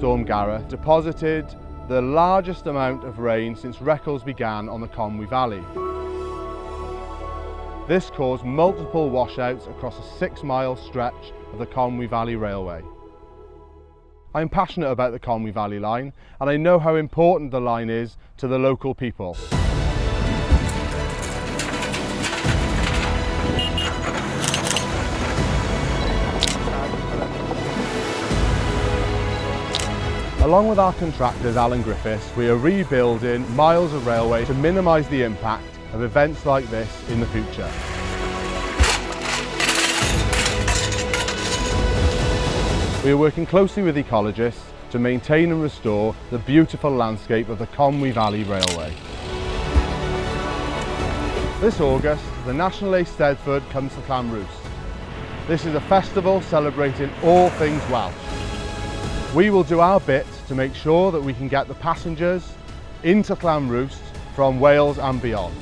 Storm Gareth deposited the largest amount of rain since records began on the Conwy Valley. This caused multiple washouts across a 6-mile stretch of the Conwy Valley Railway. I am passionate about the Conwy Valley line, and I know how important the line is to the local people. Along with our contractors Alan Griffiths, we are rebuilding miles of railway to minimise the impact of events like this in the future. We are working closely with ecologists to maintain and restore the beautiful landscape of the Conwy Valley Railway. This August, the National Eisteddfod comes to Llanrwst. This is a festival celebrating all things Welsh. We will do our bit to make sure that we can get the passengers into Llanrwst from Wales and beyond.